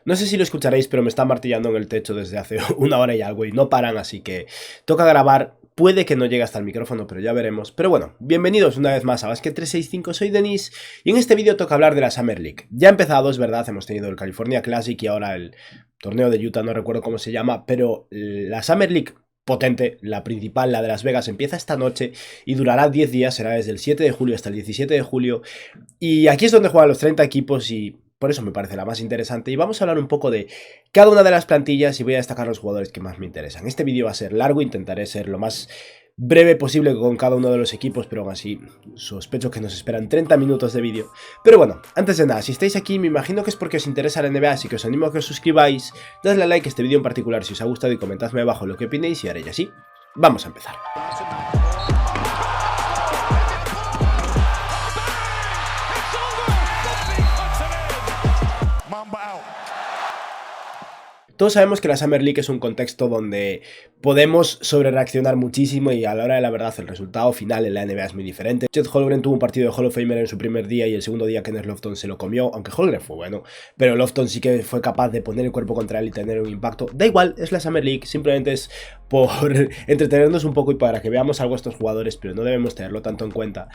No sé si lo escucharéis, pero me están martillando en el techo desde hace una hora y algo y no paran, así que toca grabar. Puede que no llegue hasta el micrófono, pero ya veremos. Pero bueno, bienvenidos una vez más a Basket 365, soy Denis y en este vídeo toca hablar de la Summer League. Ya ha empezado, es verdad, hemos tenido el California Classic y ahora el torneo de Utah, no recuerdo cómo se llama, pero la Summer League potente, la principal, la de Las Vegas, empieza esta noche y durará 10 días, será desde el 7 de julio hasta el 17 de julio. Y aquí es donde juegan los 30 equipos y por eso me parece la más interesante. Y vamos a hablar un poco de cada una de las plantillas y voy a destacar los jugadores que más me interesan. Este vídeo va a ser largo, intentaré ser lo más breve posible con cada uno de los equipos, pero aún así sospecho que nos esperan 30 minutos de vídeo. Pero bueno, antes de nada, si estáis aquí me imagino que es porque os interesa la NBA, así que os animo a que os suscribáis, dadle a like a este vídeo en particular si os ha gustado y comentadme abajo lo que opinéis y haré ya así. Vamos a empezar. Todos sabemos que la Summer League es un contexto donde podemos sobrereaccionar muchísimo y a la hora de la verdad el resultado final en la NBA es muy diferente. Chet Holmgren tuvo un partido de Hall of Famer en su primer día y el segundo día Kenneth Lofton se lo comió, aunque Holmgren fue bueno, pero Lofton sí que fue capaz de poner el cuerpo contra él y tener un impacto. Da igual, es la Summer League, simplemente es por entretenernos un poco y para que veamos algo a estos jugadores, pero no debemos tenerlo tanto en cuenta.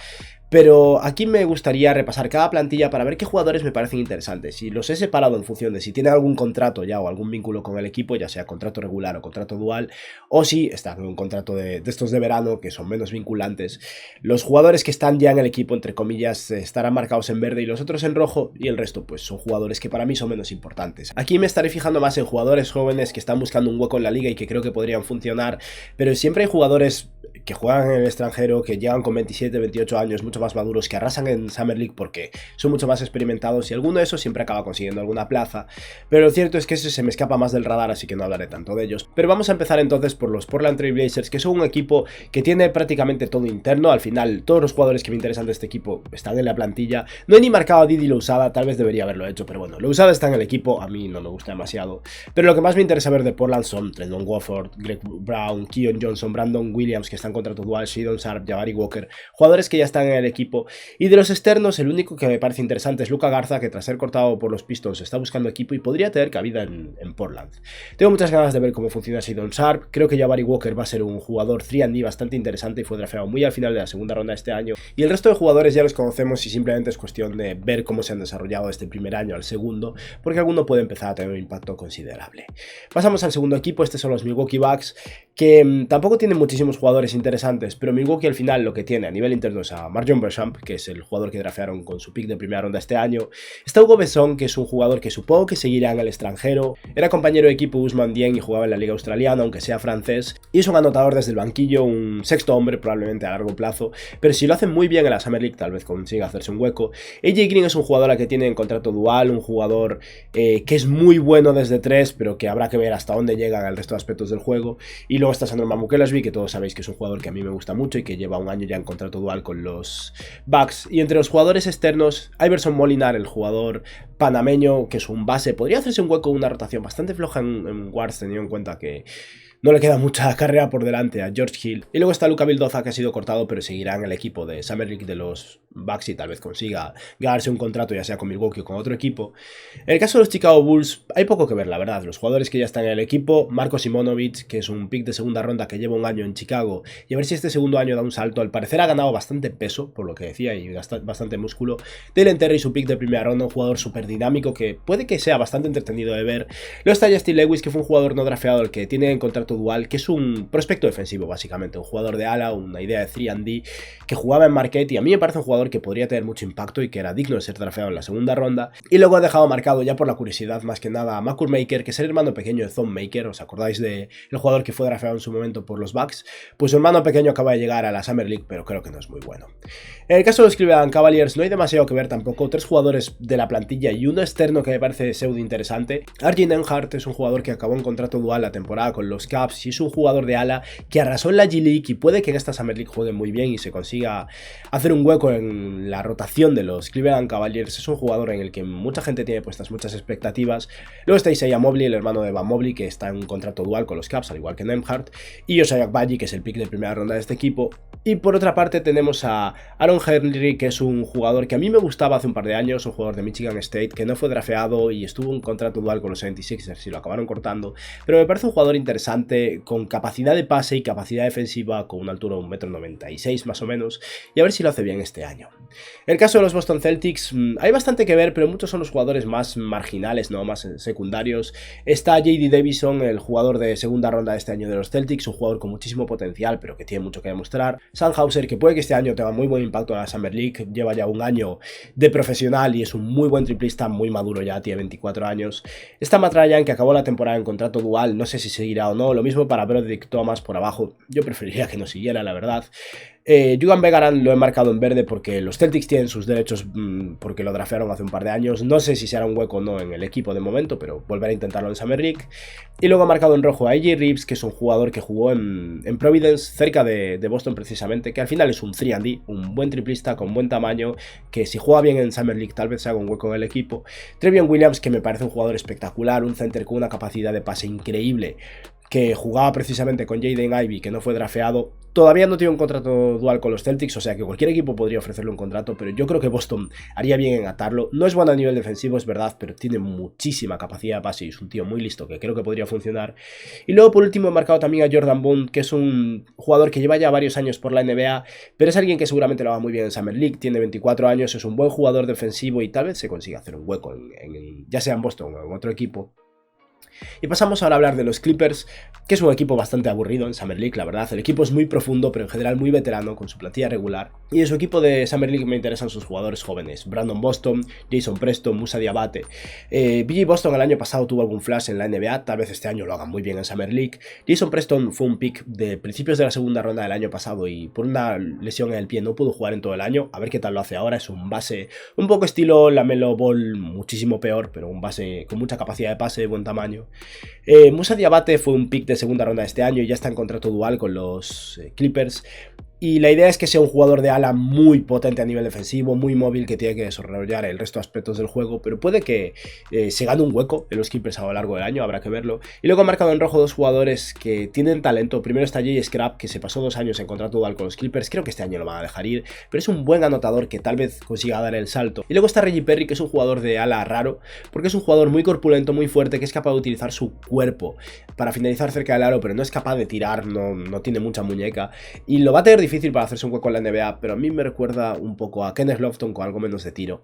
Pero aquí me gustaría repasar cada plantilla para ver qué jugadores me parecen interesantes y los he separado en función de si tienen algún contrato ya o algún vínculo con el equipo, ya sea contrato regular o contrato dual, o si están en un contrato de estos de verano que son menos vinculantes. Los jugadores que están ya en el equipo, entre comillas, estarán marcados en verde y los otros en rojo, y el resto pues son jugadores que para mí son menos importantes. Aquí me estaré fijando más en jugadores jóvenes que están buscando un hueco en la liga y que creo que podrían funcionar, pero siempre hay jugadores que juegan en el extranjero, que llegan con 27, 28 años, mucho más maduros, que arrasan en Summer League porque son mucho más experimentados y alguno de esos siempre acaba consiguiendo alguna plaza, pero lo cierto es que ese se me escapa más del radar, así que no hablaré tanto de ellos. Pero vamos a empezar entonces por los Portland Trail Blazers, que son un equipo que tiene prácticamente todo interno. Al final todos los jugadores que me interesan de este equipo están en la plantilla. No he ni marcado a Didi Louzada, tal vez debería haberlo hecho, pero bueno, Louzada está en el equipo, a mí no me gusta demasiado, pero lo que más me interesa ver de Portland son Trendon Watford, Greg Brown, Keon Johnson, Brandon Williams, que están contrato dual, Shedon Sharpe, Jabari Walker, jugadores que ya están en el equipo. Y de los externos, el único que me parece interesante es Luka Garza, que tras ser cortado por los Pistons está buscando equipo y podría tener cabida en Portland. Tengo muchas ganas de ver cómo funciona Shedon Sharpe. Creo que Jabari Walker va a ser un jugador 3&D bastante interesante y fue drafteado muy al final de la segunda ronda de este año. Y el resto de jugadores ya los conocemos y simplemente es cuestión de ver cómo se han desarrollado este primer año al segundo, porque alguno puede empezar a tener un impacto considerable. Pasamos al segundo equipo, estos son los Milwaukee Bucks, que tampoco tienen muchísimos jugadores interesantes, pero Milwaukee al final lo que tiene a nivel interno es a Marjon Beauchamp, que es el jugador que draftearon con su pick de primera ronda este año. Está Hugo Besson, que es un jugador que supongo que seguirá en el extranjero. Era compañero de equipo Ousmane Dieng y jugaba en la liga australiana, aunque sea francés, y es un anotador desde el banquillo, un sexto hombre probablemente a largo plazo, pero si lo hacen muy bien en la Summer League tal vez consiga hacerse un hueco. AJ Green es un jugador al que tiene en contrato dual, un jugador que es muy bueno desde 3, pero que habrá que ver hasta dónde llegan el resto de aspectos del juego. Y luego está Sandro Mamukelashvili, que todos sabéis que es un jugador que a mí me gusta mucho y que lleva un año ya en contrato dual con los Bucks. Y entre los jugadores externos, Iverson Molinar, el jugador panameño, que es un base, podría hacerse un hueco, una rotación bastante floja en guards, teniendo en cuenta que no le queda mucha carrera por delante a George Hill. Y luego está Luka Vildoza, que ha sido cortado, pero seguirá en el equipo de Summer League de los Bucks y tal vez consiga ganarse un contrato, ya sea con Milwaukee o con otro equipo. En el caso de los Chicago Bulls, hay poco que ver, la verdad. Los jugadores que ya están en el equipo, Marko Simonovic, que es un pick de segunda ronda que lleva un año en Chicago, y a ver si este segundo año da un salto. Al parecer ha ganado bastante peso, por lo que decía, y bastante músculo. Dylan Terry, su pick de primera ronda, un jugador súper dinámico que puede que sea bastante entretenido de ver. Luego está Justin Lewis, que fue un jugador no drafteado, el que tiene en contrato dual, que es un prospecto defensivo básicamente, un jugador de ala, una idea de 3&D, que jugaba en Marquette y a mí me parece un jugador que podría tener mucho impacto y que era digno de ser drafteado en la segunda ronda. Y luego ha dejado marcado ya por la curiosidad más que nada a Makur Maker, que es el hermano pequeño de Thon Maker. ¿Os acordáis del jugador que fue drafteado en su momento por los Bucks? Pues su hermano pequeño acaba de llegar a la Summer League, pero creo que no es muy bueno. En el caso de los Cleveland Cavaliers no hay demasiado que ver tampoco, 3 jugadores de la plantilla y uno externo que me parece pseudo interesante. RJ Nembhard es un jugador que acabó en contrato dual la temporada con los Cavs y es un jugador de ala que arrasó en la G League y puede que en esta Summer League juegue muy bien y se consiga hacer un hueco en en la rotación de los Cleveland Cavaliers. Es un jugador en el que mucha gente tiene puestas muchas expectativas. Luego está Isaiah Mobley, el hermano de Evan Mobley, que está en un contrato dual con los Cavs, al igual que Nembhard, y Josiah Agbaji, que es el pick de primera ronda de este equipo. Y por otra parte tenemos a Aaron Henry, que es un jugador que a mí me gustaba hace un par de años, un jugador de Michigan State, que no fue drafeado y estuvo en un contrato dual con los 76ers y lo acabaron cortando, pero me parece un jugador interesante, con capacidad de pase y capacidad defensiva, con una altura de 1,96 m más o menos, y a ver si lo hace bien este año. En el caso de los Boston Celtics, hay bastante que ver, pero muchos son los jugadores más marginales, ¿no? Más secundarios. Está J.D. Davison, el jugador de segunda ronda de este año de los Celtics, un jugador con muchísimo potencial, pero que tiene mucho que demostrar. Sam Hauser, que puede que este año tenga muy buen impacto en la Summer League, lleva ya un año de profesional y es un muy buen triplista, muy maduro ya, tiene 24 años. Está Matt Ryan, que acabó la temporada en contrato dual, no sé si seguirá o no, lo mismo para Broderick Thomas por abajo, yo preferiría que no siguiera, la verdad. Jugan Begaran lo he marcado en verde porque los Celtics tienen sus derechos porque lo drafearon hace un par de años. No sé si se hará un hueco o no en el equipo de momento, pero volveré a intentarlo en Summer League. Y luego he marcado en rojo a AJ Reeves, que es un jugador que jugó en Providence, cerca de Boston precisamente, que al final es un 3&D, un buen triplista con buen tamaño, que si juega bien en Summer League tal vez se haga un hueco en el equipo. Trevion Williams, que me parece un jugador espectacular, un center con una capacidad de pase increíble, que jugaba precisamente con Jaden Ivey, que no fue drafeado. Todavía no tiene un contrato dual con los Celtics, o sea que cualquier equipo podría ofrecerle un contrato, pero yo creo que Boston haría bien en atarlo. No es bueno a nivel defensivo, es verdad, pero tiene muchísima capacidad de pase y es un tío muy listo que creo que podría funcionar. Y luego por último he marcado también a Jordan Bond, que es un jugador que lleva ya varios años por la NBA, pero es alguien que seguramente lo haga muy bien en Summer League, tiene 24 años, es un buen jugador defensivo y tal vez se consiga hacer un hueco ya sea en Boston o en otro equipo. Y pasamos ahora a hablar de los Clippers, que es un equipo bastante aburrido en Summer League, la verdad. El equipo es muy profundo, pero en general muy veterano, con su plantilla regular. Y en su equipo de Summer League me interesan sus jugadores jóvenes: Brandon Boston, Jason Preston, Musa Diabate. BG Boston el año pasado tuvo algún flash en la NBA, tal vez este año lo hagan muy bien en Summer League. Jason Preston fue un pick de principios de la segunda ronda del año pasado y por una lesión en el pie no pudo jugar en todo el año. A ver qué tal lo hace ahora. Es un base un poco estilo LaMelo Ball, muchísimo peor, pero un base con mucha capacidad de pase, buen tamaño. Musa Diabate fue un pick de segunda ronda de este año y ya está en contrato dual con los Clippers. Y la idea es que sea un jugador de ala muy potente a nivel defensivo, muy móvil, que tiene que desarrollar el resto de aspectos del juego, pero puede que se gane un hueco en los Clippers a lo largo del año, habrá que verlo. Y luego he marcado en rojo dos jugadores que tienen talento. Primero está Jay Scrapp, que se pasó 2 años en contrato dual con los Clippers, creo que este año lo van a dejar ir, pero es un buen anotador que tal vez consiga dar el salto. Y luego está Reggie Perry, que es un jugador de ala raro, porque es un jugador muy corpulento, muy fuerte, que es capaz de utilizar su cuerpo para finalizar cerca del aro, pero no es capaz de tirar, no tiene mucha muñeca, y lo va a tener difícil para hacerse un hueco en la NBA, pero a mí me recuerda un poco a Kenneth Lofton con algo menos de tiro.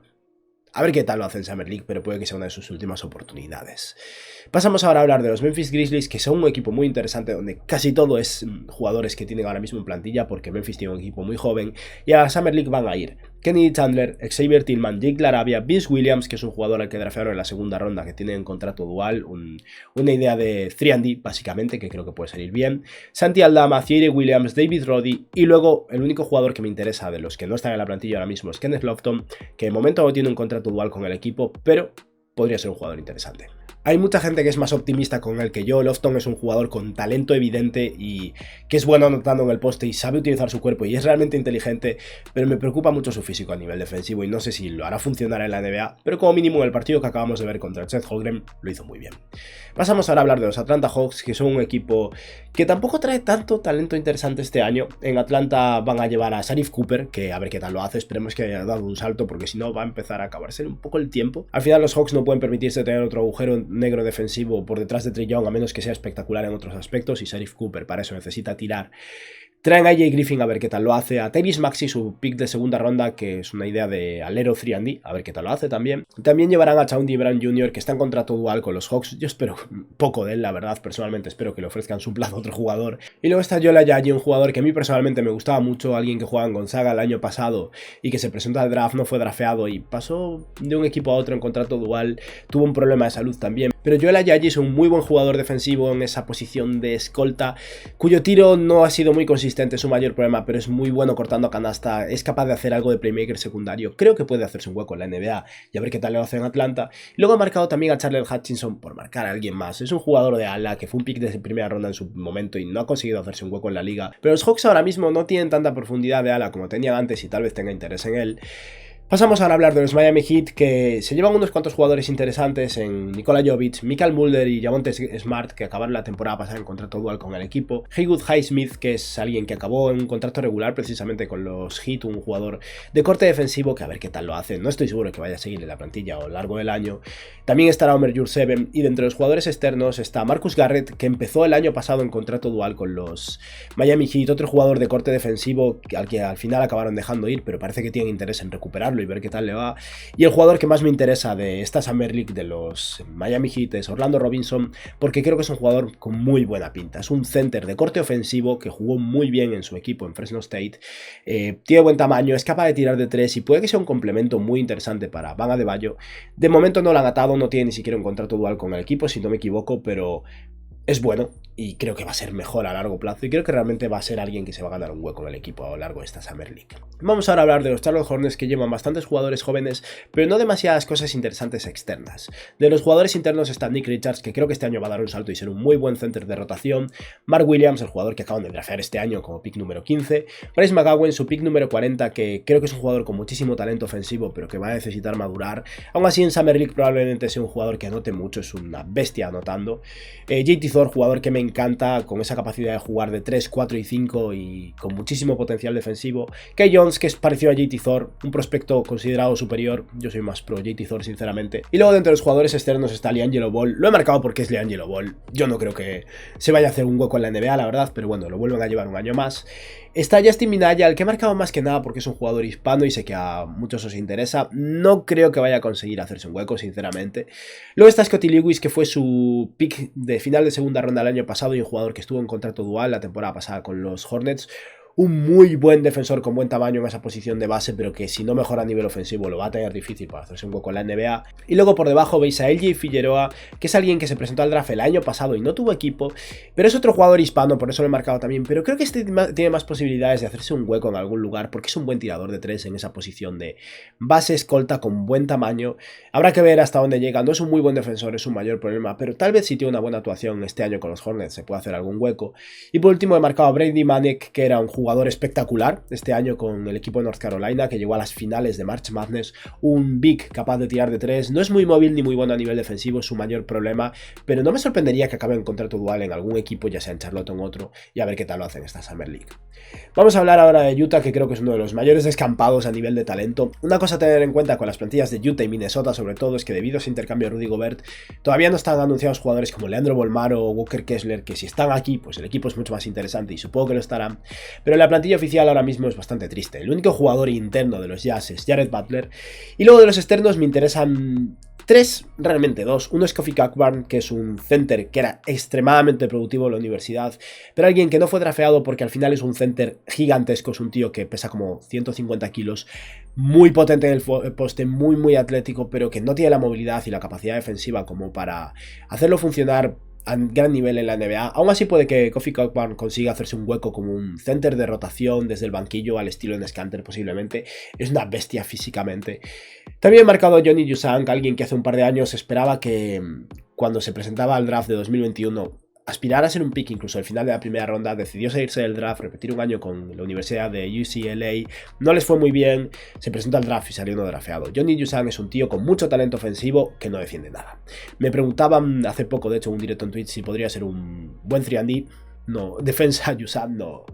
A ver qué tal lo hace en Summer League, pero puede que sea una de sus últimas oportunidades. Pasamos ahora a hablar de los Memphis Grizzlies, que son un equipo muy interesante, donde casi todo es jugadores que tienen ahora mismo en plantilla, porque Memphis tiene un equipo muy joven, y a la Summer League van a ir Kennedy Chandler, Xavier Tillman, Jake LaRavia, Vince Williams, que es un jugador al que draftearon en la segunda ronda, que tiene un contrato dual, una idea de 3&D, básicamente, que creo que puede salir bien, Santi Aldama, Thierry Williams, David Roddy, y luego el único jugador que me interesa de los que no están en la plantilla ahora mismo es Kenneth Lofton, que de momento no tiene un contrato dual con el equipo, pero podría ser un jugador interesante. Hay mucha gente que es más optimista con él que yo. Lofton es un jugador con talento evidente y que es bueno anotando en el poste y sabe utilizar su cuerpo y es realmente inteligente, pero me preocupa mucho su físico a nivel defensivo y no sé si lo hará funcionar en la NBA, pero como mínimo en el partido que acabamos de ver contra Chet Holmgren lo hizo muy bien. Pasamos ahora a hablar de los Atlanta Hawks, que son un equipo que tampoco trae tanto talento interesante este año. En Atlanta van a llevar a Sharif Cooper, que a ver qué tal lo hace, esperemos que haya dado un salto porque si no va a empezar a acabarse un poco el tiempo. Al final los Hawks no pueden permitirse tener otro agujero negro defensivo por detrás de Trae Young, a menos que sea espectacular en otros aspectos, y Sharif Cooper para eso necesita tirar. Traen a AJ Griffin a ver qué tal lo hace, a Tyrese Maxey, su pick de segunda ronda, que es una idea de alero 3&D, a ver qué tal lo hace también. También llevarán a Chauncey Brown Jr., que está en contrato dual con los Hawks. Yo espero poco de él, la verdad, personalmente espero que le ofrezcan su plazo a otro jugador. Y luego está Yola Yaji, un jugador que a mí personalmente me gustaba mucho, alguien que jugaba en Gonzaga el año pasado y que se presentó al draft, no fue drafeado y pasó de un equipo a otro en contrato dual, tuvo un problema de salud también. pero Joel Ayayi es un muy buen jugador defensivo en esa posición de escolta, cuyo tiro no ha sido muy consistente, es su mayor problema, pero es muy bueno cortando canasta, es capaz de hacer algo de playmaker secundario, creo que puede hacerse un hueco en la NBA y a ver qué tal lo hace en Atlanta. Y luego ha marcado también a Charles Hutchinson por marcar a alguien más, es un jugador de ala que fue un pick de primera ronda en su momento y no ha conseguido hacerse un hueco en la liga, pero los Hawks ahora mismo no tienen tanta profundidad de ala como tenían antes y tal vez tenga interés en él. Pasamos ahora a hablar de los Miami Heat, que se llevan unos cuantos jugadores interesantes en Nikola Jovic, Michael Mulder y Javonte Smart, que acabaron la temporada pasada en contrato dual con el equipo. Haywood Highsmith, que es alguien que acabó en un contrato regular precisamente con los Heat, un jugador de corte defensivo que a ver qué tal lo hace. No estoy seguro que vaya a seguir en la plantilla a lo largo del año. También estará Omer Yurtseven, y de entre los jugadores externos está Marcus Garrett, que empezó el año pasado en contrato dual con los Miami Heat, otro jugador de corte defensivo al que al final acabaron dejando ir, pero parece que tienen interés en recuperarlo y ver qué tal le va. Y el jugador que más me interesa de esta Summer League de los Miami Heat es Orlando Robinson, porque creo que es un jugador con muy buena pinta. Es un center de corte ofensivo que jugó muy bien en su equipo en Fresno State, tiene buen tamaño, es capaz de tirar de 3 y puede que sea un complemento muy interesante para Bam Adebayo. De momento no lo han atado, no tiene ni siquiera un contrato dual con el equipo, si no me equivoco, pero es bueno y creo que va a ser mejor a largo plazo y creo que realmente va a ser alguien que se va a ganar un hueco en el equipo a lo largo de esta Summer League. Vamos ahora a hablar de los Charlotte Hornets, que llevan bastantes jugadores jóvenes, pero no demasiadas cosas interesantes externas. De los jugadores internos está Nick Richards, que creo que este año va a dar un salto y ser un muy buen center de rotación, Mark Williams, el jugador que acaban de draftear este año como pick número 15, Bryce McGowan, su pick número 40, que creo que es un jugador con muchísimo talento ofensivo, pero que va a necesitar madurar. Aún así en Summer League probablemente sea un jugador que anote mucho, es una bestia anotando. JT Thor, jugador que me encanta, con esa capacidad de jugar de 3, 4 y 5 y con muchísimo potencial defensivo. Kay Jones, que es parecido a JT Thor, un prospecto considerado superior, yo soy más pro JT Thor sinceramente. Y luego dentro de los jugadores externos está LiAngelo Ball, lo he marcado porque es LiAngelo Ball, yo no creo que se vaya a hacer un hueco en la NBA la verdad, pero bueno, lo vuelven a llevar un año más. Está Justin Minaya, el que he marcado más que nada porque es un jugador hispano y sé que a muchos os interesa. No creo que vaya a conseguir hacerse un hueco, sinceramente. Luego está Scottie Lewis, que fue su pick de final de segunda ronda el año pasado y un jugador que estuvo en contrato dual la temporada pasada con los Hornets. Un muy buen defensor con buen tamaño en esa posición de base, pero que si no mejora a nivel ofensivo lo va a tener difícil para hacerse un hueco en la NBA. Y luego por debajo veis a LJ Figueroa, que es alguien que se presentó al draft el año pasado y no tuvo equipo, pero es otro jugador hispano, por eso lo he marcado también, pero creo que este tiene más posibilidades de hacerse un hueco en algún lugar, porque es un buen tirador de 3 en esa posición de base escolta con buen tamaño. Habrá que ver hasta dónde llega, no es un muy buen defensor, es un mayor problema, pero tal vez si tiene una buena actuación este año con los Hornets se puede hacer algún hueco. Y por último he marcado a Brady Manek, que era un jugador espectacular este año con el equipo de North Carolina, que llegó a las finales de March Madness, un big capaz de tirar de 3, no es muy móvil ni muy bueno a nivel defensivo, es su mayor problema, pero no me sorprendería que acabe en contrato dual en algún equipo, ya sea en Charlotte o en otro, y a ver qué tal lo hacen esta Summer League. Vamos a hablar ahora de Utah, que creo que es uno de los mayores descampados a nivel de talento. Una cosa a tener en cuenta con las plantillas de Utah y Minnesota sobre todo es que debido a ese intercambio de Rudy Gobert, todavía no están anunciados jugadores como Leandro Bolmaro o Walker Kessler, que si están aquí, pues el equipo es mucho más interesante y supongo que lo estarán, pero la plantilla oficial ahora mismo es bastante triste. El único jugador interno de los Jazz es Jared Butler, y luego de los externos me interesan 3, realmente 2. Uno es Kofi Cockburn, que es un center que era extremadamente productivo en la universidad, pero alguien que no fue drafeado porque al final es un center gigantesco, es un tío que pesa como 150 kilos, muy potente en el poste, muy atlético, pero que no tiene la movilidad y la capacidad defensiva como para hacerlo funcionar a gran nivel en la NBA. Aún así puede que Kofi Cockburn consiga hacerse un hueco como un center de rotación desde el banquillo al estilo en Scanter posiblemente. Es una bestia físicamente. También he marcado a Johnny Yusank, alguien que hace un par de años esperaba que cuando se presentaba al draft de 2021 aspirar a ser un pick incluso al final de la primera ronda, decidió salirse del draft, repetir un año con la Universidad de UCLA, no les fue muy bien, se presentó al draft y salió no drafteado. Johnny Yusan es un tío con mucho talento ofensivo que no defiende nada. Me preguntaban hace poco, de hecho, en un directo en Twitch, si podría ser un buen 3&D. No, defensa Yusan, no.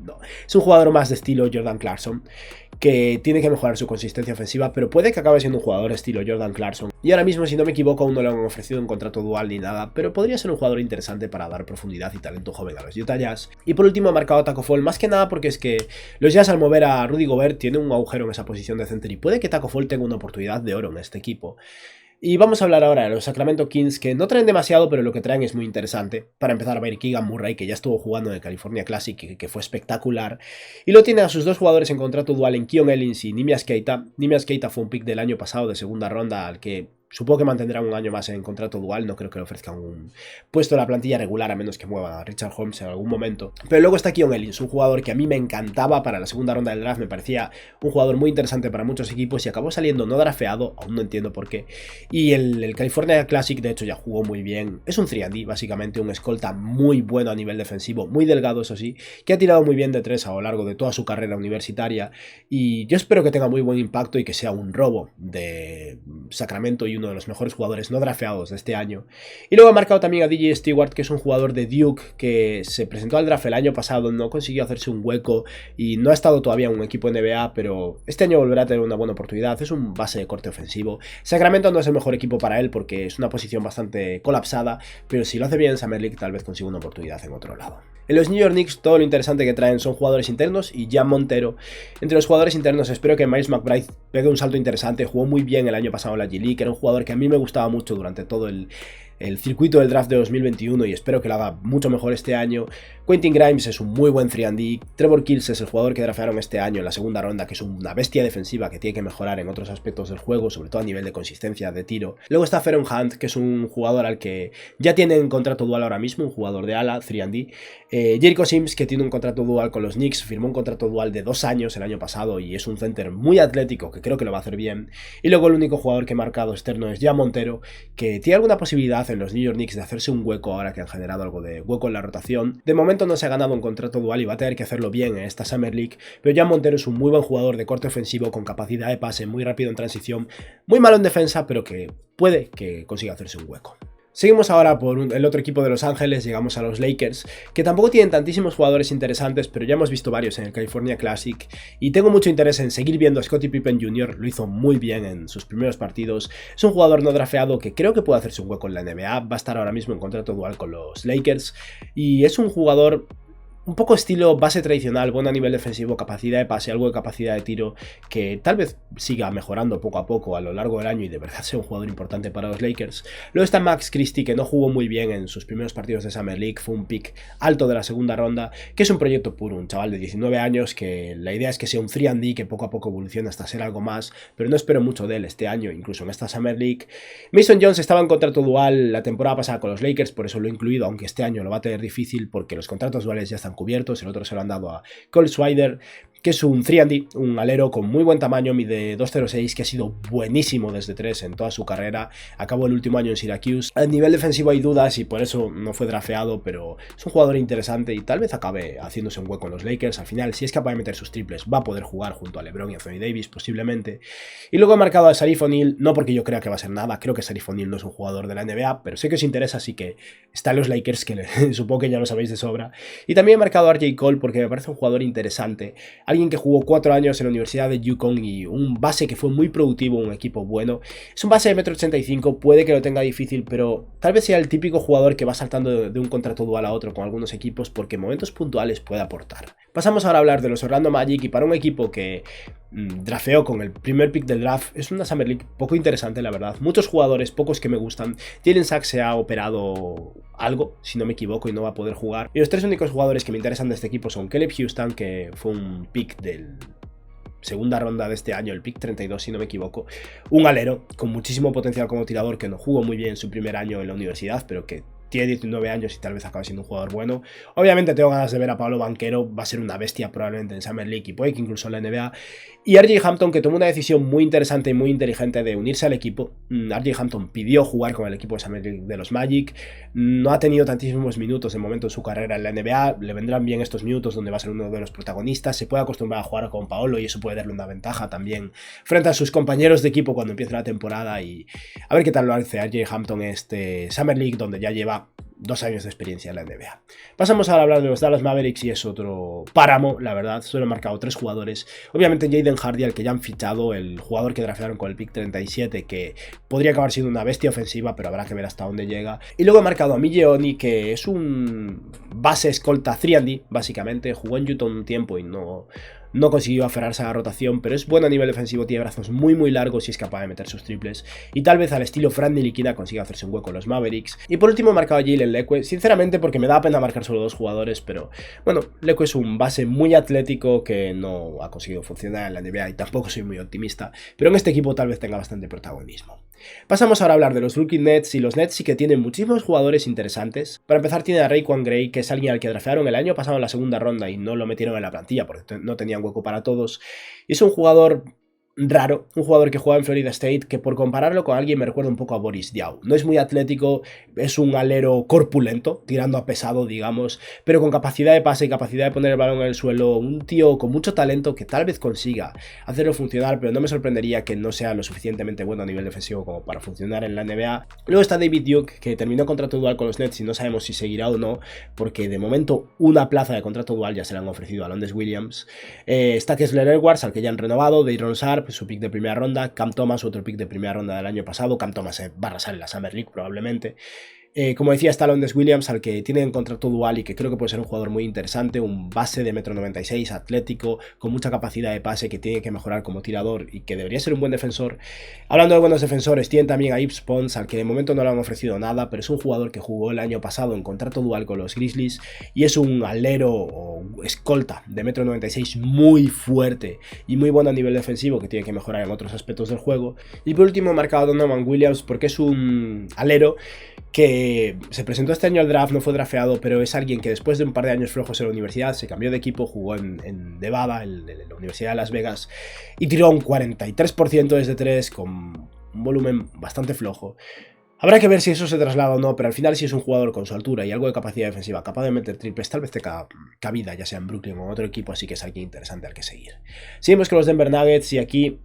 Es un jugador más de estilo Jordan Clarkson, que tiene que mejorar su consistencia ofensiva, pero puede que acabe siendo un jugador estilo Jordan Clarkson. Y ahora mismo, si no me equivoco, aún no le han ofrecido un contrato dual ni nada, pero podría ser un jugador interesante para dar profundidad y talento joven a los Utah Jazz. Y por último he marcado a Taco Fall, más que nada porque es que los Jazz al mover a Rudy Gobert tienen un agujero en esa posición de center y puede que Taco Fall tenga una oportunidad de oro en este equipo. Y vamos a hablar ahora de los Sacramento Kings, que no traen demasiado, pero lo que traen es muy interesante. Para empezar a ver Keegan Murray, que ya estuvo jugando en el California Classic y que fue espectacular. Y lo tiene a sus dos jugadores en contrato dual en Keon Ellis y Neemias Queta. Neemias Queta fue un pick del año pasado de segunda ronda al que Supongo que mantendrán un año más en contrato dual, no creo que le ofrezcan un puesto en la plantilla regular a menos que mueva a Richard Holmes en algún momento. Pero luego está Keon Ellis, un jugador que a mí me encantaba para la segunda ronda del draft, me parecía un jugador muy interesante para muchos equipos y acabó saliendo no drafeado, aún no entiendo por qué. Y el California Classic de hecho ya jugó muy bien, es un 3&D básicamente, un escolta muy bueno a nivel defensivo, muy delgado eso sí, que ha tirado muy bien de 3 a lo largo de toda su carrera universitaria y yo espero que tenga muy buen impacto y que sea un robo de Sacramento y uno de los mejores jugadores no drafeados de este año. Y luego ha marcado también a DJ Stewart, que es un jugador de Duke que se presentó al draft el año pasado, no consiguió hacerse un hueco y no ha estado todavía en un equipo NBA, pero este año volverá a tener una buena oportunidad. Es un base de corte ofensivo. Sacramento no es el mejor equipo para él porque es una posición bastante colapsada, pero si lo hace bien en Summer League tal vez consiga una oportunidad en otro lado. En los New York Knicks todo lo interesante que traen son jugadores internos y Jan Montero. Entre los jugadores internos espero que Miles McBride pegue un salto interesante, jugó muy bien el año pasado en la G-League, era un jugador que a mí me gustaba mucho durante todo el circuito del draft de 2021 y espero que lo haga mucho mejor este año. Quentin Grimes es un muy buen 3&D. Trevor Kills es el jugador que draftearon este año en la segunda ronda, que es una bestia defensiva que tiene que mejorar en otros aspectos del juego, sobre todo a nivel de consistencia de tiro. Luego está Feron Hunt, que es un jugador al que ya tiene un contrato dual ahora mismo, un jugador de ala, 3&D. Jericho Sims, que tiene un contrato dual con los Knicks, firmó un contrato dual de 2 años el año pasado y es un center muy atlético que creo que lo va a hacer bien. Y luego el único jugador que he marcado externo es Jan Montero, que tiene alguna posibilidad en los New York Knicks de hacerse un hueco ahora que han generado algo de hueco en la rotación. De momento no se ha ganado un contrato dual y va a tener que hacerlo bien en esta Summer League, pero Jan Montero es un muy buen jugador de corte ofensivo con capacidad de pase, muy rápido en transición, muy malo en defensa, pero que puede que consiga hacerse un hueco. Seguimos ahora por el otro equipo de Los Ángeles, llegamos a los Lakers, que tampoco tienen tantísimos jugadores interesantes, pero ya hemos visto varios en el California Classic, y tengo mucho interés en seguir viendo a Scottie Pippen Jr., lo hizo muy bien en sus primeros partidos, es un jugador no drafeado que creo que puede hacerse un hueco en la NBA, va a estar ahora mismo en contrato dual con los Lakers, y es un jugador un poco estilo base tradicional, bueno a nivel defensivo, capacidad de pase, algo de capacidad de tiro, que tal vez siga mejorando poco a poco a lo largo del año y de verdad sea un jugador importante para los Lakers. Luego está Max Christie, que no jugó muy bien en sus primeros partidos de Summer League, fue un pick alto de la segunda ronda, que es un proyecto puro, un chaval de 19 años, que la idea es que sea un 3&D, que poco a poco evoluciona hasta ser algo más, pero no espero mucho de él este año, incluso en esta Summer League. Mason Jones estaba en contrato dual la temporada pasada con los Lakers, por eso lo he incluido, aunque este año lo va a tener difícil porque los contratos duales ya están cubiertos, el otro se lo han dado a Cole Swider, que es un 3&D, un alero con muy buen tamaño, mide 2.06, que ha sido buenísimo desde 3 en toda su carrera, acabó el último año en Syracuse. A nivel defensivo hay dudas y por eso no fue drafeado, pero es un jugador interesante y tal vez acabe haciéndose un hueco en los Lakers. Al final, si es capaz de meter sus triples, va a poder jugar junto a LeBron y Anthony Davis posiblemente. Y luego he marcado a Sharif O'Neal, no porque yo crea que va a ser nada, creo que Sharif O'Neal no es un jugador de la NBA, pero sé que os interesa, así que está en los Lakers, que supongo que ya lo sabéis de sobra. Y también he marcado a RJ Cole porque me parece un jugador interesante, alguien que jugó 4 años en la Universidad de Yukon y un base que fue muy productivo, un equipo bueno. Es un base de 1,85 m, puede que lo tenga difícil, pero tal vez sea el típico jugador que va saltando de un contrato dual a otro con algunos equipos porque en momentos puntuales puede aportar. Pasamos ahora a hablar de los Orlando Magic y para un equipo que drafeó con el primer pick del draft, es una Summer League poco interesante la verdad. Muchos jugadores, pocos que me gustan. Jalen Sachs se ha operado algo, si no me equivoco, y no va a poder jugar. Y los 3 únicos jugadores que me interesan de este equipo son Caleb Houston, que fue un pick del segunda ronda de este año, el pick 32 si no me equivoco, un alero con muchísimo potencial como tirador que no jugó muy bien en su primer año en la universidad, pero que tiene 19 años y tal vez acabe siendo un jugador bueno. Obviamente tengo ganas de ver a Pablo Banchero, va a ser una bestia probablemente en Summer League y puede que incluso en la NBA. Y RJ Hampton, que tomó una decisión muy interesante y muy inteligente de unirse al equipo. RJ Hampton pidió jugar con el equipo de Summer League de los Magic, no ha tenido tantísimos minutos de momento en su carrera en la NBA, le vendrán bien estos minutos donde va a ser uno de los protagonistas, se puede acostumbrar a jugar con Paolo y eso puede darle una ventaja también frente a sus compañeros de equipo cuando empiece la temporada y a ver qué tal lo hace RJ Hampton este Summer League donde ya lleva 2 años de experiencia en la NBA. Pasamos ahora a hablar de los Dallas Mavericks y es otro páramo, la verdad, solo he marcado 3 jugadores. Obviamente Jaden Hardy, al que ya han fichado, el jugador que draftearon con el pick 37, que podría acabar siendo una bestia ofensiva, pero habrá que ver hasta dónde llega. Y luego he marcado a Miglioni, que es un base escolta 3&D, básicamente, jugó en Utah un tiempo y no consiguió aferrarse a la rotación, pero es bueno a nivel defensivo, tiene brazos muy largos y es capaz de meter sus triples. Y tal vez al estilo Fran Ntilikina consiga hacerse un hueco en los Mavericks. Y por último he marcado a Jalen Lecque, sinceramente porque me da pena marcar solo 2 jugadores, pero bueno, Lecque es un base muy atlético que no ha conseguido funcionar en la NBA y tampoco soy muy optimista, pero en este equipo tal vez tenga bastante protagonismo. Pasamos ahora a hablar de los Brooklyn Nets, y los Nets sí que tienen muchísimos jugadores interesantes. Para empezar tiene a Raekwon Gray, que es alguien al que draftearon el año pasado en la segunda ronda y no lo metieron en la plantilla porque no tenían hueco para todos. Y es un jugador raro, un jugador que juega en Florida State, que por compararlo con alguien me recuerda un poco a Boris Diaw. No es muy atlético, es un alero corpulento, tirando a pesado, digamos, pero con capacidad de pase y capacidad de poner el balón en el suelo, un tío con mucho talento que tal vez consiga hacerlo funcionar, pero no me sorprendería que no sea lo suficientemente bueno a nivel defensivo como para funcionar en la NBA. Luego está David Duke, que terminó contrato dual con los Nets y no sabemos si seguirá o no, porque de momento una plaza de contrato dual ya se le han ofrecido a Londes Williams. Está Kessler Edwards, al que ya han renovado, Day'Ron Sharpe, su pick de primera ronda, Cam Thomas, otro pick de primera ronda del año pasado. Cam Thomas va a arrasar en la Summer League probablemente. Como decía, está Londes Williams, al que tiene un contrato dual y que creo que puede ser un jugador muy interesante, un base de 1,96 m, atlético, con mucha capacidad de pase, que tiene que mejorar como tirador y que debería ser un buen defensor. Hablando de buenos defensores, tienen también a Yves Pons, al que de momento no le han ofrecido nada, pero es un jugador que jugó el año pasado en contrato dual con los Grizzlies y es un alero o escolta de 1,96 m muy fuerte y muy bueno a nivel defensivo, que tiene que mejorar en otros aspectos del juego. Y por último he marcado a Donovan Williams porque es un alero que se presentó este año al draft, no fue drafteado, pero es alguien que después de un par de años flojos en la universidad se cambió de equipo, jugó en Nevada, en la Universidad de Las Vegas, y tiró un 43% desde 3 con un volumen bastante flojo. Habrá que ver si eso se traslada o no, pero al final si es un jugador con su altura y algo de capacidad defensiva, capaz de meter triples, tal vez tenga cabida, ya sea en Brooklyn o en otro equipo, así que es alguien interesante al que seguir. Seguimos con los Denver Nuggets, y aquí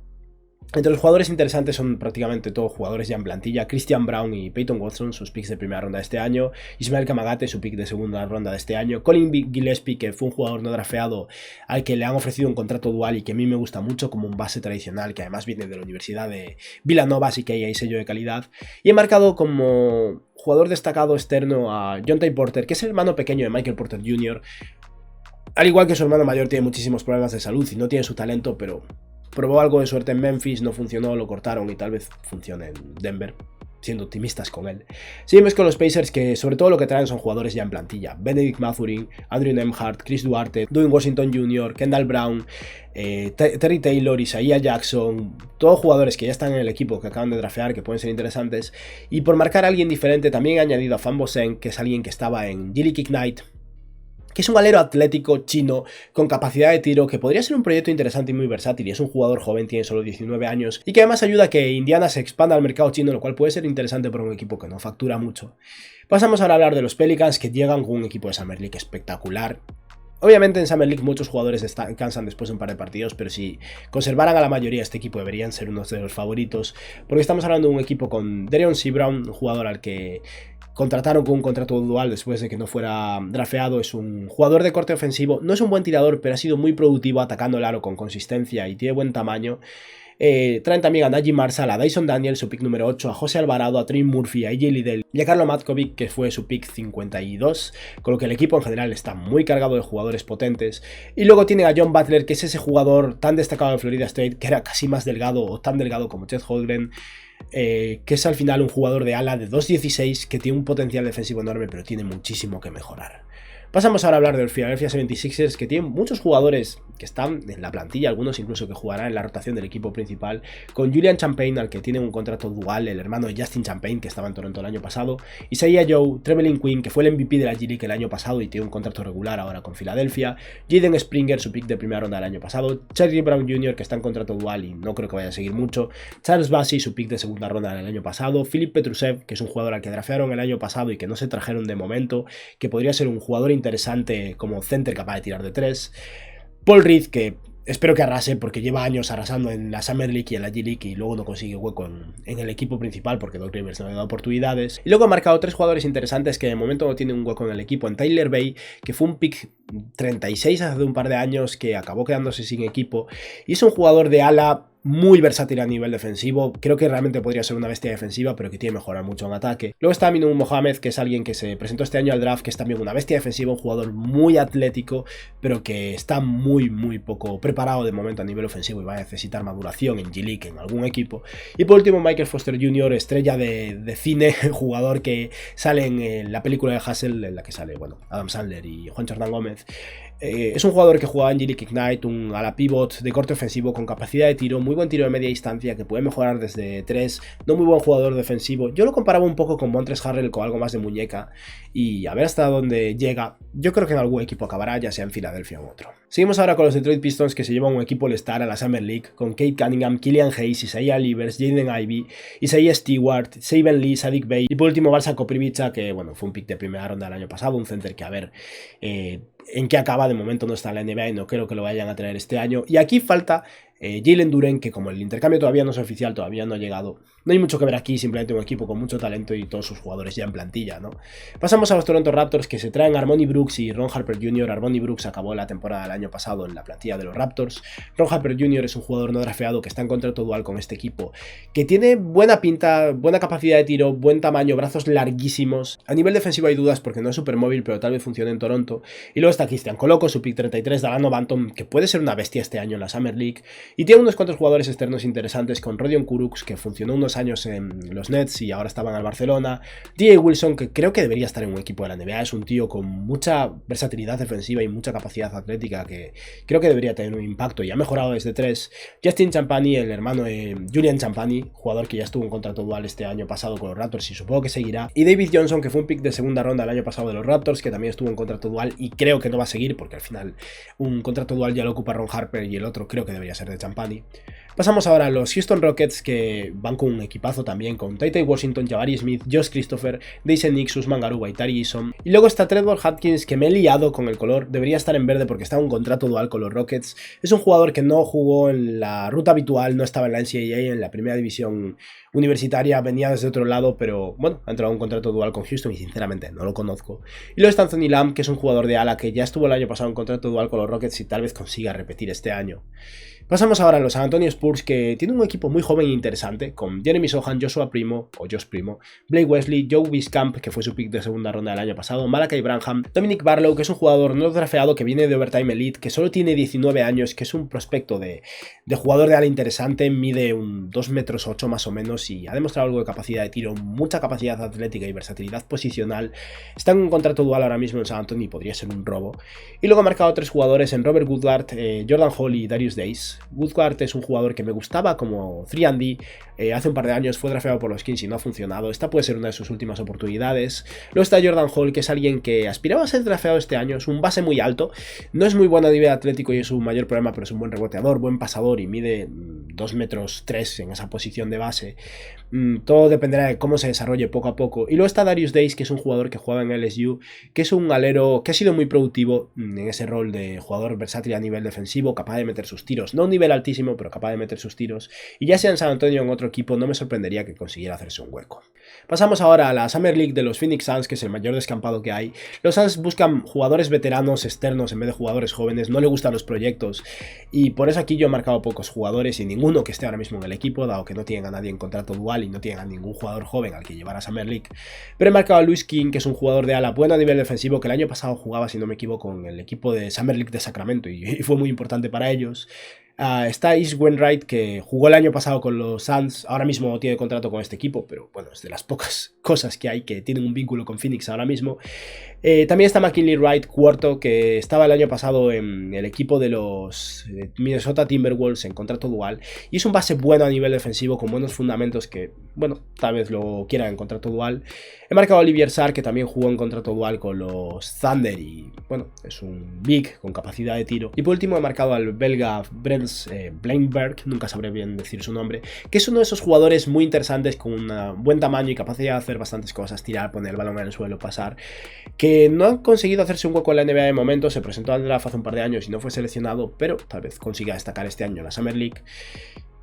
entre los jugadores interesantes son prácticamente todos jugadores ya en plantilla. Christian Braun y Peyton Watson, sus picks de primera ronda de este año. Ismael Kamagate, su pick de segunda ronda de este año. Colin Gillespie, que fue un jugador no drafteado al que le han ofrecido un contrato dual y que a mí me gusta mucho como un base tradicional, que además viene de la Universidad de Villanova, así que ahí hay sello de calidad. Y he marcado como jugador destacado externo a Jontay Porter, que es el hermano pequeño de Michael Porter Jr. Al igual que su hermano mayor, tiene muchísimos problemas de salud y no tiene su talento, pero probó algo de suerte en Memphis, no funcionó, lo cortaron y tal vez funcione en Denver, siendo optimistas con él. Seguimos con los Pacers, que sobre todo lo que traen son jugadores ya en plantilla. Benedict Mathurin, Andrew Nembhard, Chris Duarte, Dwayne Washington Jr., Kendall Brown, Terry Taylor, Isaiah Jackson, todos jugadores que ya están en el equipo, que acaban de draftear, que pueden ser interesantes. Y por marcar a alguien diferente, también he añadido a Fan Bosen, que es alguien que estaba en G-League Ignite, que es un alero atlético chino con capacidad de tiro, que podría ser un proyecto interesante y muy versátil, y es un jugador joven, tiene solo 19 años, y que además ayuda a que Indiana se expanda al mercado chino, lo cual puede ser interesante para un equipo que no factura mucho. Pasamos ahora a hablar de los Pelicans, que llegan con un equipo de Summer League espectacular. Obviamente en Summer League muchos jugadores descansan después de un par de partidos, pero si conservaran a la mayoría, este equipo deberían ser uno de los favoritos, porque estamos hablando de un equipo con Dereon C. Brown, un jugador al que contrataron con un contrato dual después de que no fuera drafteado. Es un jugador de corte ofensivo, no es un buen tirador, pero ha sido muy productivo atacando el aro con consistencia y tiene buen tamaño. Traen también a Najee Marshall, a Dyson Daniel, su pick número 8, a José Alvarado, a Trey Murphy, a AJ Liddell y a Carlo Matkovic, que fue su pick 52, con lo que el equipo en general está muy cargado de jugadores potentes. Y luego tiene a John Butler, que es ese jugador tan destacado de Florida State, que era casi más delgado o tan delgado como Chet Holmgren, que es al final un jugador de ala de 2.16, que tiene un potencial defensivo enorme, pero tiene muchísimo que mejorar. Pasamos ahora a hablar de los Philadelphia 76ers, que tienen muchos jugadores que están en la plantilla, algunos incluso que jugarán en la rotación del equipo principal, con Julian Champagne, al que tiene un contrato dual, el hermano de Justin Champagne, que estaba en Toronto el año pasado, Isaiah Joe, Trevelin Quinn, que fue el MVP de la G-League el año pasado y tiene un contrato regular ahora con Filadelfia, Jaden Springer, su pick de primera ronda del año pasado, Charlie Brown Jr., que está en contrato dual y no creo que vaya a seguir mucho, Charles Bassey, su pick de segunda ronda del año pasado, Filip Petrusev, que es un jugador al que draftearon el año pasado y que no se trajeron de momento, que podría ser un jugador interesante como center capaz de tirar de 3, Paul Reed, que espero que arrase porque lleva años arrasando en la Summer League y en la G-League y luego no consigue hueco en el equipo principal porque Doc Rivers no le da oportunidades. Y luego ha marcado 3 jugadores interesantes que de momento no tienen un hueco en el equipo. En Tyler Bay, que fue un pick 36 hace un par de años, que acabó quedándose sin equipo, y es un jugador de ala muy versátil a nivel defensivo. Creo que realmente podría ser una bestia defensiva, pero que tiene que mejorar mucho en ataque. Luego está Aminou Mohamed, que es alguien que se presentó este año al draft, que es también una bestia defensiva, un jugador muy atlético, pero que está muy poco preparado de momento a nivel ofensivo y va a necesitar maduración en G-League, en algún equipo. Y por último, Michael Foster Jr., estrella de cine, jugador que sale en la película de Hustle, en la que sale, bueno, Adam Sandler y Juan Chordan Gómez. Es un jugador que jugaba en G-League Ignite, un ala pivot de corte ofensivo con capacidad de tiro, muy buen tiro de media distancia, que puede mejorar desde 3, no muy buen jugador defensivo. Yo lo comparaba un poco con Montrezl Harrell, con algo más de muñeca, y a ver hasta dónde llega. Yo creo que en algún equipo acabará, ya sea en Filadelfia u otro. Seguimos ahora con los Detroit Pistons, que se llevan un equipo All-Star a la Summer League, con Cade Cunningham, Killian Hayes, Isaiah Livers, Jaden Ivey, Isaiah Stewart, Saben Lee, Saddiq Bey, y por último Balsa Koprivica, que bueno, fue un pick de primera ronda del año pasado, un center que a ver en qué acaba. De momento no está en la NBA y no creo que lo vayan a traer este año. Y aquí falta Jalen Duren, que como el intercambio todavía no es oficial, todavía no ha llegado, no hay mucho que ver aquí, simplemente un equipo con mucho talento y todos sus jugadores ya en plantilla, ¿no? Pasamos a los Toronto Raptors, que se traen a Armoni Brooks y Ron Harper Jr. Armoni Brooks acabó la temporada del año pasado en la plantilla de los Raptors. Ron Harper Jr. es un jugador no drafteado que está en contrato dual con este equipo, que tiene buena pinta, buena capacidad de tiro, buen tamaño, brazos larguísimos. A nivel defensivo hay dudas porque no es súper móvil, pero tal vez funcione en Toronto. Y luego está Christian Coloco, su pick 33, Dalano Banton, que puede ser una bestia este año en la Summer League. Y tiene unos cuantos jugadores externos interesantes, con Rodion Kurucs, que funcionó unos años en los Nets y ahora estaban al Barcelona. D.A. Wilson, que creo que debería estar en un equipo de la NBA, es un tío con mucha versatilidad defensiva y mucha capacidad atlética, que creo que debería tener un impacto y ha mejorado desde 3. Justin Champagny, el hermano de Julian Champagny, jugador que ya estuvo en contrato dual este año pasado con los Raptors y supongo que seguirá. Y David Johnson, que fue un pick de segunda ronda el año pasado de los Raptors, que también estuvo en contrato dual y creo que no va a seguir porque al final un contrato dual ya lo ocupa Ron Harper y el otro creo que debería ser de Champagny. Pasamos ahora a los Houston Rockets, que van con un equipazo también, con Ty Washington, Jabari Smith, Josh Christopher, Dayson Nix, Usman Garuba y Tari Eason. Y luego está Trevor Hopkins, que me he liado con el color, debería estar en verde porque está en un contrato dual con los Rockets. Es un jugador que no jugó en la ruta habitual, no estaba en la NCAA, en la primera división universitaria, venía desde otro lado, pero bueno, ha entrado en un contrato dual con Houston y sinceramente no lo conozco. Y luego está Anthony Lamb, que es un jugador de ala que ya estuvo el año pasado en contrato dual con los Rockets y tal vez consiga repetir este año. Pasamos ahora a los San Antonio Spurs, que tienen un equipo muy joven e interesante, con Jeremy Sohan, Joshua Primo, o Josh Primo, Blake Wesley, Joe Wieskamp, que fue su pick de segunda ronda del año pasado, Malachi Branham, Dominic Barlow, que es un jugador no drafteado que viene de Overtime Elite, que solo tiene 19 años, que es un prospecto de jugador de ala interesante, mide un 2,8 metros más o menos y ha demostrado algo de capacidad de tiro, mucha capacidad atlética y versatilidad posicional. Está en un contrato dual ahora mismo en San Antonio y podría ser un robo. Y luego ha marcado 3 jugadores en Robert Woodard, Jordan Hall y Darius Days. Woodward es un jugador que me gustaba como 3&D, hace un par de años fue drafteado por los Kings y no ha funcionado, esta puede ser una de sus últimas oportunidades. Luego está Jordan Hall, que es alguien que aspiraba a ser drafteado este año, es un base muy alto, no es muy bueno a nivel atlético y es su mayor problema, pero es un buen reboteador, buen pasador y mide 2,3 metros en esa posición de base. Todo dependerá de cómo se desarrolle poco a poco. Y luego está Darius Days, que es un jugador que juega en LSU, que es un alero que ha sido muy productivo en ese rol de jugador versátil a nivel defensivo, capaz de meter sus tiros, no a un nivel altísimo, pero capaz de meter sus tiros, y ya sea en San Antonio o en otro equipo, no me sorprendería que consiguiera hacerse un hueco. Pasamos ahora a la Summer League de los Phoenix Suns, que es el mayor descampado que hay. Los Suns buscan jugadores veteranos externos en vez de jugadores jóvenes, no le gustan los proyectos, y por eso aquí yo he marcado pocos jugadores y ninguno que esté ahora mismo en el equipo, dado que no tienen a nadie en contrato dual y no tienen a ningún jugador joven al que llevar a Summer League. Pero he marcado a Luis King, que es un jugador de ala bueno a nivel defensivo, que el año pasado jugaba, si no me equivoco, en el equipo de Summer League de Sacramento y fue muy importante para ellos. Está East Wainwright, que jugó el año pasado con los Suns, ahora mismo no tiene contrato con este equipo, pero bueno, es de las pocas cosas que hay que tienen un vínculo con Phoenix ahora mismo. También está McKinley Wright, cuarto, que estaba el año pasado en el equipo de los Minnesota Timberwolves en contrato dual, y es un base bueno a nivel defensivo, con buenos fundamentos que, bueno, tal vez lo quieran en contrato dual. He marcado a Olivier Sarr, que también jugó en contrato dual con los Thunder y, bueno, es un big con capacidad de tiro. Y por último he marcado al belga Brels Blainberg, nunca sabré bien decir su nombre, que es uno de esos jugadores muy interesantes con un buen tamaño y capacidad de hacer bastantes cosas, tirar, poner el balón en el suelo, pasar, que no ha conseguido hacerse un hueco en la NBA de momento, se presentó al draft hace un par de años y no fue seleccionado, pero tal vez consiga destacar este año en la Summer League.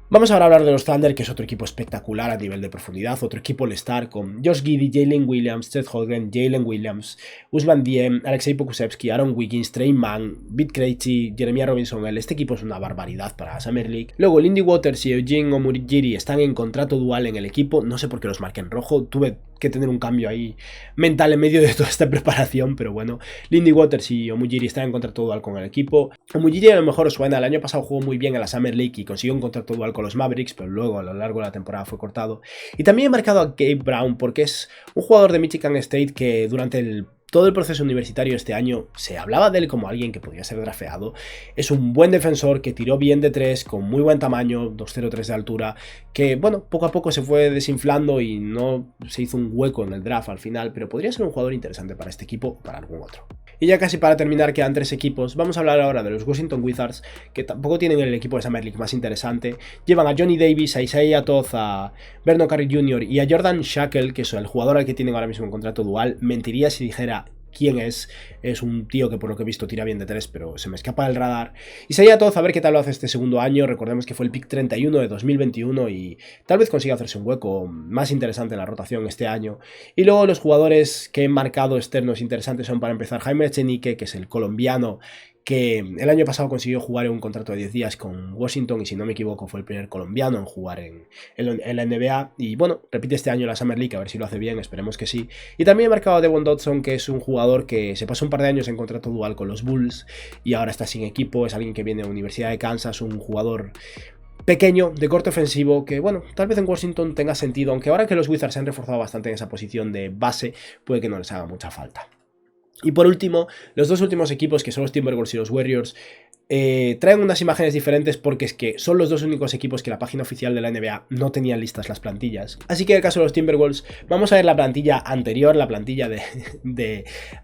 Vamos ahora a hablar de los Thunder, que es otro equipo espectacular a nivel de profundidad, otro equipo All-Star con Josh Giddey, Jalen Williams, Chet Holmgren, Jalen Williams, Usman Diem, Alexei Pokusevski, Aaron Wiggins, Trey Mann, Bit Krejci, Jeremiah Robinson. Este equipo es una barbaridad para la Summer League. Luego Lindy Waters y Eugene Omujiri están en contrato dual en el equipo, no sé por qué los marqué en rojo, tuve que tener un cambio ahí mental en medio de toda esta preparación, pero bueno, Lindy Waters y Omujiri están en contrato dual con el equipo. Omujiri a lo mejor os suena, el año pasado jugó muy bien en la Summer League y consiguió un contrato dual con los Mavericks, pero luego a lo largo de la temporada fue cortado. Y también he marcado a Gabe Brown porque es un jugador de Michigan State que durante todo el proceso universitario este año se hablaba de él como alguien que podría ser drafteado. Es un buen defensor que tiró bien de 3, con muy buen tamaño, 2,03 de altura, que bueno, poco a poco se fue desinflando y no se hizo un hueco en el draft al final, pero podría ser un jugador interesante para este equipo o para algún otro. Y ya casi para terminar, quedan 3 equipos. Vamos a hablar ahora de los Washington Wizards, que tampoco tienen el equipo de Summer League más interesante. Llevan a Johnny Davis, a Isaiah Toth, a Vernon Carey Jr. y a Jordan Shackle, que es el jugador al que tienen ahora mismo un contrato dual. Mentiría si dijera quién es un tío que por lo que he visto tira bien de 3, pero se me escapa del radar. Isaiah Toth, a ver qué tal lo hace este segundo año. Recordemos que fue el pick 31 de 2021 y tal vez consiga hacerse un hueco más interesante en la rotación este año. Y luego los jugadores que he marcado externos interesantes son, para empezar, Jaime Echenique, que es el colombiano que el año pasado consiguió jugar en un contrato de 10 días con Washington y, si no me equivoco, fue el primer colombiano en jugar en la NBA. Y bueno, repite este año la Summer League, a ver si lo hace bien, esperemos que sí. Y también he marcado a Devon Dodson, que es un jugador que se pasó un par de años en contrato dual con los Bulls y ahora está sin equipo. Es alguien que viene de la Universidad de Kansas, un jugador pequeño, de corte ofensivo, que bueno, tal vez en Washington tenga sentido, aunque ahora que los Wizards se han reforzado bastante en esa posición de base, puede que no les haga mucha falta. Y por último, los dos últimos equipos, que son los Timberwolves y los Warriors, traen unas imágenes diferentes porque es que son los dos únicos equipos que la página oficial de la NBA no tenían listas las plantillas. Así que en el caso de los Timberwolves vamos a ver la plantilla anterior, la plantilla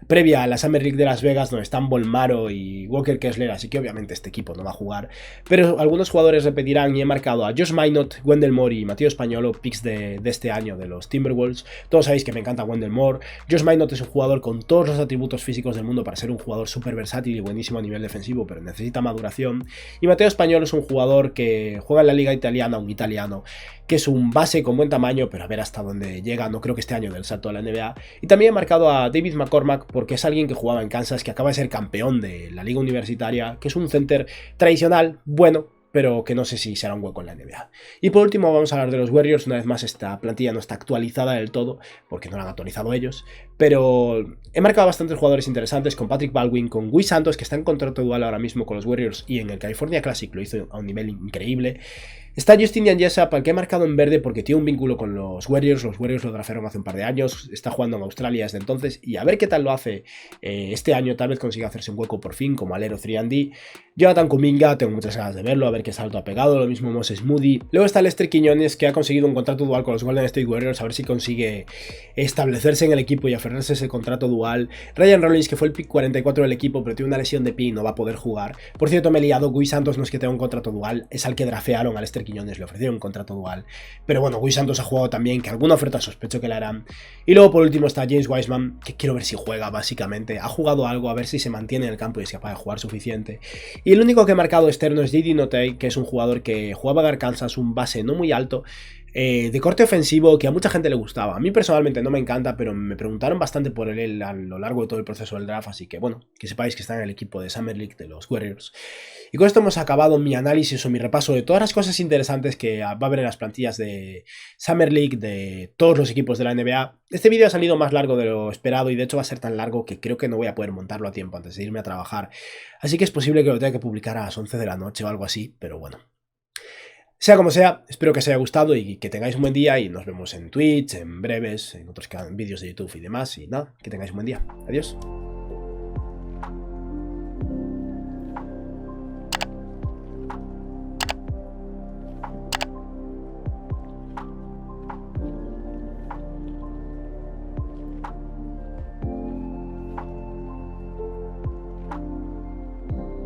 previa a la Summer League de Las Vegas, donde están Bolmaro y Walker Kessler, así que obviamente este equipo no va a jugar, pero algunos jugadores repetirán y he marcado a Josh Minott, Wendell Moore y Mateo Españolo, picks de este año de los Timberwolves. Todos sabéis que me encanta Wendell Moore. Josh Minott es un jugador con todos los atributos físicos del mundo para ser un jugador súper versátil y buenísimo a nivel defensivo, pero necesita maduración. Y Mateo Español es un jugador que juega en la liga italiana, un italiano, que es un base con buen tamaño, pero a ver hasta dónde llega. No creo que este año del salto a la NBA. Y también he marcado a David McCormack porque es alguien que jugaba en Kansas, que acaba de ser campeón de la liga universitaria, que es un center tradicional, bueno, pero que no sé si será un hueco en la NBA. Y por último vamos a hablar de los Warriors. Una vez más, esta plantilla no está actualizada del todo, porque no la han actualizado ellos, pero he marcado bastantes jugadores interesantes, con Patrick Baldwin, con Guy Santos, que está en contrato dual ahora mismo con los Warriors y en el California Classic lo hizo a un nivel increíble. Está Justin Jessup, al que he marcado en verde porque tiene un vínculo con los Warriors lo draftearon hace un par de años, está jugando en Australia desde entonces, y a ver qué tal lo hace este año. Tal vez consiga hacerse un hueco por fin como alero 3&D. Jonathan Kuminga, tengo muchas ganas de verlo, a ver qué salto ha pegado, lo mismo Moses Moody. Luego está Lester Quiñones, que ha conseguido un contrato dual con los Golden State Warriors, a ver si consigue establecerse en el equipo y aferrarse a ese contrato dual. Ryan Rollins, que fue el pick 44 del equipo, pero tiene una lesión de pie y no va a poder jugar. Por cierto, me he liado, Guy Santos no es que tenga un contrato dual, es al que draftearon a Lester Quiñones, le ofrecieron un contrato dual. Pero bueno, Guy Santos ha jugado también, que alguna oferta sospecho que le harán. Y luego por último está James Wiseman, que quiero ver si juega básicamente. Ha jugado algo, a ver si se mantiene en el campo y es capaz de jugar suficiente. Y el único que he marcado externo es Didi Notay, que es un jugador que jugaba en Arkansas, un base no muy alto, de corte ofensivo, que a mucha gente le gustaba. A mí personalmente no me encanta, pero me preguntaron bastante por él a lo largo de todo el proceso del draft, así que bueno, que sepáis que está en el equipo de Summer League de los Warriors. Y con esto hemos acabado mi análisis o mi repaso de todas las cosas interesantes que va a haber en las plantillas de Summer League de todos los equipos de la NBA. Este vídeo ha salido más largo de lo esperado y de hecho va a ser tan largo que creo que no voy a poder montarlo a tiempo antes de irme a trabajar. Así que es posible que lo tenga que publicar a las 11 de la noche o algo así, pero bueno. Sea como sea, espero que os haya gustado y que tengáis un buen día y nos vemos en Twitch, en breves, en otros vídeos de YouTube y demás. Y nada, que tengáis un buen día. Adiós.